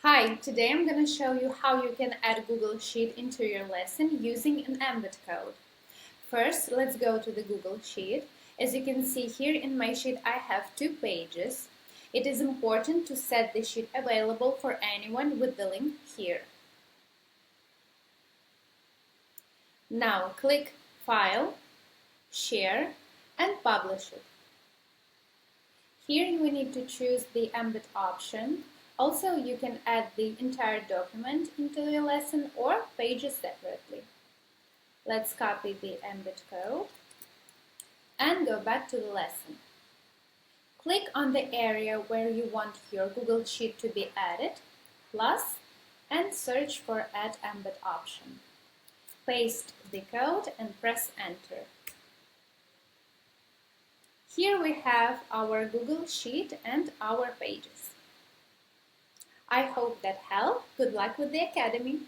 Hi, today I'm going to show you how you can add Google Sheet into your lesson using an Embed Code. First, let's go to the Google Sheet. As you can see here in my sheet, I have 2 pages. It is important to set the sheet available for anyone with the link here. Now click File, Share, and Publish it. Here we need to choose the Embed option. Also, you can add the entire document into your lesson or pages separately. Let's copy the Embed Code and go back to the lesson. Click on the area where you want your Google Sheet to be added, plus, and search for Add Embed option. Paste the code and press Enter. Here we have our Google Sheet and our pages. I hope that helped. Good luck with the Academy!